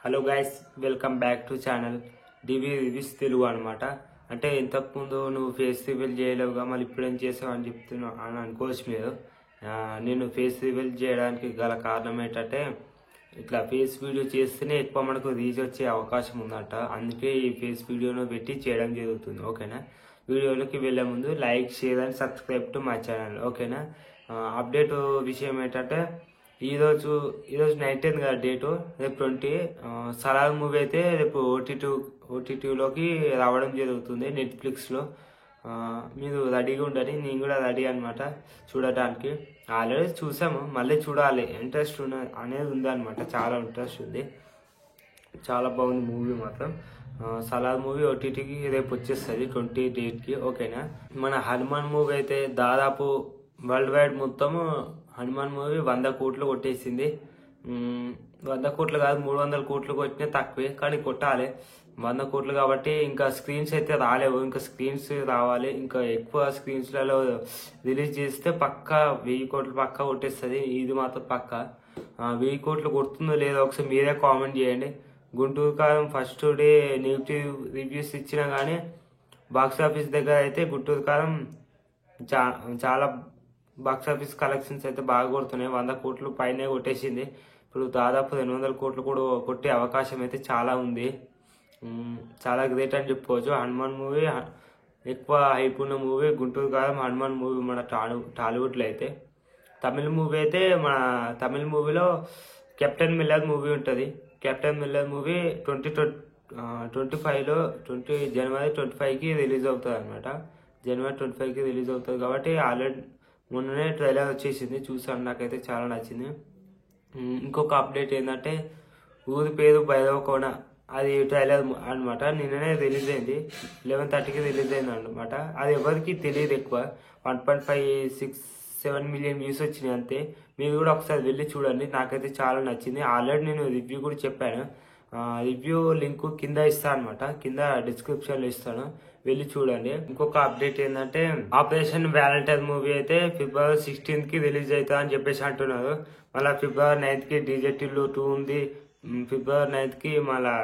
Hello guys, welcome back to channel DV reviews Telugu అనమాట. అంటే ఇంతకుముందు నువ్వు ఫేస్ రివీల్ చేయలేవుగా, మళ్ళీ ఇప్పుడేం చేసావు అని చెప్తున్నావు అని అనుకోవచ్చు మీరు. నేను ఫేస్ రివీల్ చేయడానికి గల కారణం ఏంటంటే, ఇట్లా ఫేస్ వీడియో చేస్తేనే ఎక్కువ మనకు రీచ్ వచ్చే అవకాశం ఉందట. అందుకే ఈ ఫేస్ వీడియోను పెట్టి చేయడం జరుగుతుంది. ఓకేనా? వీడియోలోకి వెళ్ళే ముందు like, share and subscribe to my channel. ఓకేనా? అప్డేట్ విషయం ఏంటంటే, ఈరోజు నైట్ 10 కదా డేటు, రేపు 20. సలార్ మూవీ అయితే రేపు ఓటీటీలోకి రావడం జరుగుతుంది నెట్ఫ్లిక్స్లో. మీరు రెడీగా ఉండండి, నేను కూడా రెడీ అనమాట చూడటానికి. ఆల్రెడీ చూసాము, మళ్ళీ చూడాలి ఇంట్రెస్ట్ అనేది ఉందన్నమాట. చాలా ఇంట్రెస్ట్ ఉంది, చాలా బాగుంది మూవీ మాత్రం. సలార్ మూవీ ఓటీటీకి రేపు వచ్చేస్తుంది 28కి. ఓకేనా? మన హనుమాన్ మూవీ అయితే దాదాపు వరల్డ్ వైడ్ మొత్తము హనుమాన్ మూవీ 100 కోట్లు కొట్టేసింది. 100 కోట్లు కాదు, 300 కోట్లు కొట్టినా తక్కువే, కానీ కొట్టాలి 100 కోట్లు కాబట్టి. ఇంకా స్క్రీన్స్ అయితే రాలేవు, ఇంకా స్క్రీన్స్ రావాలి. ఇంకా ఎక్కువ స్క్రీన్స్లలో రిలీజ్ చేస్తే పక్కా 1000 కోట్లు పక్కా కొట్టేస్తుంది. ఇది మాత్రం పక్కా 1000 కోట్లు కొడుతుందో లేదో ఒకసారి మీరే కామెంట్ చేయండి. గుంటూరు కారం ఫస్ట్ డే నెగిటివ్ రివ్యూస్ ఇచ్చినా కానీ బాక్స్ ఆఫీస్ దగ్గర అయితే గుంటూరు కారం చాలా బాక్స్ ఆఫీస్ కలెక్షన్స్ అయితే బాగా కొడుతున్నాయి. 100 కోట్లు పైనే కొట్టేసింది. ఇప్పుడు దాదాపు 200 కోట్లు కూడా కొట్టే అవకాశం అయితే చాలా ఉంది. చాలా గ్రేట్ అని చెప్పుకోవచ్చు. హనుమాన్ మూవీ ఎక్కువ హైప్ ఉన్న మూవీ గుంటూరు కారం హనుమాన్ మూవీ మన టాలీవుడ్లో అయితే. తమిళ మూవీ అయితే మన తమిళ మూవీలో కెప్టెన్ మిల్లర్ మూవీ ఉంటుంది. కెప్టెన్ మిల్లర్ మూవీ 2025లో జనవరి 25కి రిలీజ్ అవుతుంది అనమాట. జనవరి 25కి రిలీజ్ అవుతుంది కాబట్టి ఆల్రెడీ మొన్ననే ట్రైలర్ వచ్చేసింది, చూసాను, నాకైతే చాలా నచ్చింది. ఇంకొక అప్డేట్ ఏంటంటే, ఊరి పేరు భైరవకోన, అది ట్రైలర్ అనమాట. నిన్ననే రిలీజ్ అయింది, 11:30కి రిలీజ్ అయింది అనమాట. అది ఎవరికి తెలియదు. ఎక్కువ 1.57 మిలియన్ వ్యూస్ వచ్చినాయి అంతే. మీరు కూడా ఒకసారి వెళ్ళి చూడండి, నాకైతే చాలా నచ్చింది. ఆల్రెడీ నేను రివ్యూ కూడా చెప్పాను. రివ్యూ లింక్ కింద ఇస్తాను అనమాట, కింద డిస్క్రిప్షన్లో ఇస్తాను, వెళ్ళి చూడండి. ఇంకొక అప్డేట్ ఏంటంటే, ఆపరేషన్ వ్యాలంటైన్ మూవీ అయితే ఫిబ్రవరి 16కి రిలీజ్ అవుతా అని చెప్పేసి అంటున్నారు. మళ్ళీ ఫిబ్రవరి 9కి డీజే టిల్లు 2 ఉంది. ఫిబ్రవరి 9కి మళ్ళా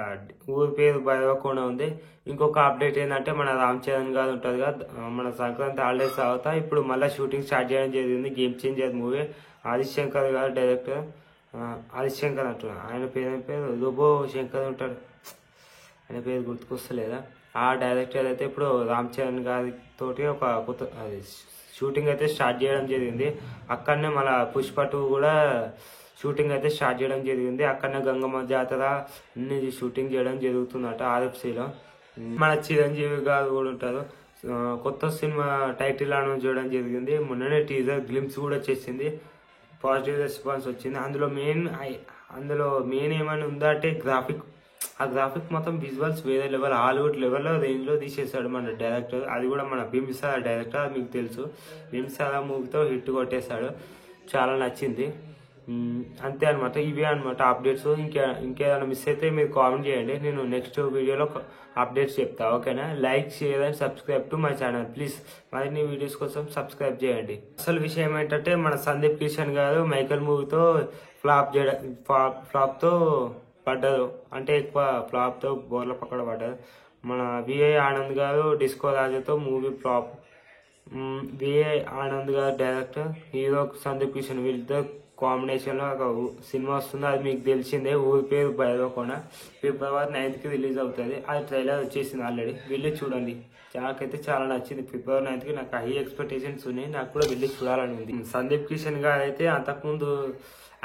ఊరి పేరు భైరవకోన ఉంది. ఇంకొక అప్డేట్ ఏంటంటే, మన రామ్ చరణ్ గారు ఉంటుంది కదా, మన సంక్రాంతి హాలిడేస్ తర్వాత ఇప్పుడు మళ్ళీ షూటింగ్ స్టార్ట్ చేయడం జరిగింది. Game changer movie. Aditya Shankar గారు డైరెక్టర్. ఆదిత్య శంకర్ అంటున్నారు, ఆయన పేరు రోబో శంకర్ ఉంటాడు, ఆయన పేరు గుర్తుకొస్తలేదా. ఆ డైరెక్టర్ అయితే ఇప్పుడు రామ్ చరణ్ గారి తోటి ఒక కొత్త షూటింగ్ అయితే స్టార్ట్ చేయడం జరిగింది. అక్కడనే మన పుష్ప 2 కూడా షూటింగ్ అయితే స్టార్ట్ చేయడం జరిగింది. అక్కడనే గంగమ్మ జాతర అన్ని షూటింగ్ చేయడం జరుగుతుందట ఆర్ఎఫ్సీలో. మన చిరంజీవి గారు కూడా ఉంటారు. కొత్త సినిమా టైటిల్ అనౌన్స్ చేయడం జరిగింది. మొన్ననే టీజర్ గ్లిమ్స్ కూడా వచ్చేసింది, పాజిటివ్ రెస్పాన్స్ వచ్చింది. అందులో మెయిన్ ఏమైనా ఉందా అంటే గ్రాఫిక్. ఆ గ్రాఫిక్ మొత్తం విజువల్స్ వేరే లెవెల్, హాలీవుడ్ లెవెల్లో రేంజ్లో తీసేస్తాడు మన డైరెక్టర్. అది కూడా మన భీమ్సార డైరెక్టర్, అది మీకు తెలుసు. భీమ్సార మూవీతో హిట్ కొట్టేశాడు, చాలా నచ్చింది. అంతే అనమాట, ఇవే అనమాట అప్డేట్స్. ఇంకేదైనా మిస్ అయితే మీరు కామెంట్ చేయండి, నేను నెక్స్ట్ వీడియోలో అప్డేట్స్ చెప్తా. ఓకేనా? Like, share and subscribe to my channel please. మరిన్ని వీడియోస్ కోసం సబ్స్క్రైబ్ చేయండి. అసలు విషయం ఏంటంటే, మన సందీప్ కిషన్ గారు మైకల్ మూవీతో ఫ్లాప్తో పడ్డారు. అంటే ఎక్కువ ఫ్లాప్తో బోర్ల పక్కన పడ్డారు. మన విఐ ఆనంద్ గారు డిస్కో రాజాతో మూవీ ఫ్లాప్. విఐ ఆనంద్ గారు డైరెక్టర్, హీరో సందీప్ కిషన్, వీళ్ళిద్దరు కాంబినేషన్లో ఒక సినిమా వస్తుంది. అది మీకు తెలిసిందే, ఊరి పేరు భైరవకోన. ఫిబ్రవరి 9కి రిలీజ్ అవుతుంది. అది ట్రైలర్ వచ్చేసింది ఆల్రెడీ, వెళ్ళి చూడండి. నాకైతే చాలా నచ్చింది. ఫిబ్రవరి 9కి నాకు హై ఎక్స్పెక్టేషన్స్ ఉన్నాయి, నాకు కూడా వెళ్ళి చూడాలని ఉంది. సందీప్ కిషన్ గారు అయితే అంతకుముందు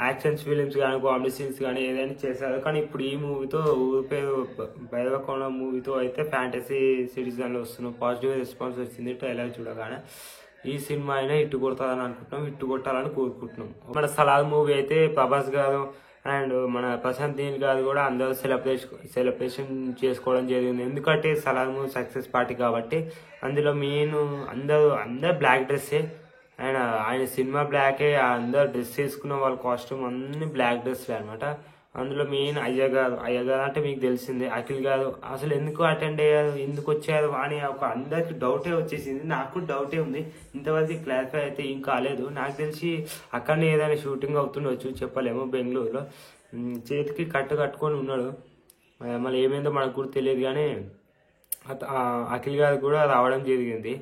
యాక్షన్స్ ఫిలిమ్స్ కానీ కామెడీ సీన్స్ కానీ ఏదైనా చేశారు. కానీ ఇప్పుడు ఈ మూవీతో, ఊరి పేరు భైరవకోన మూవీతో అయితే ఫ్యాంటసీ సిటిజన్లో వస్తున్నాం, పాజిటివ్ రెస్పాన్స్ వచ్చింది ట్రైలర్ చూడగానే. ఈ సినిమా అయినా హిట్ కొడతారని అనుకుంటున్నాం, హిట్ కొట్టాలని కోరుకుంటున్నాం. మన సలార్ మూవీ అయితే ప్రభాస్ గారు అండ్ మన ప్రశాంత్ నీల్ గారు కూడా అందరూ సెలబ్రేషన్ చేసుకోవడం జరిగింది. ఎందుకంటే సలార్ మూవీ సక్సెస్ పార్టీ కాబట్టి. అందులో మెయిన్ అందరు బ్లాక్ డ్రెస్సే. ఆయన సినిమా బ్లాకే, అందరు డ్రెస్ వేసుకున్న వాళ్ళ కాస్ట్యూమ్ అన్ని బ్లాక్ డ్రెస్లే అనమాట. అందులో మెయిన్ అయ్యగారు అంటే మీకు తెలిసిందే, అఖిల్ గారు అసలు ఎందుకు అటెండ్ అయ్యారు, ఎందుకు వచ్చారు అని ఒక అందరికి డౌటే వచ్చేసింది. నాకు డౌటే ఉంది, ఇంతవరకు క్లారిఫై అయితే ఏం కాలేదు. నాకు తెలిసి అక్కడనే ఏదైనా షూటింగ్ అవుతుండొచ్చు, చెప్పలేము బెంగళూరులో. చేతికి కట్టు కట్టుకొని ఉన్నాడు. మళ్ళీ ఏమైందో మనకు కూడా తెలియదు, కానీ అఖిల్ గారికి కూడా రావడం జరిగింది.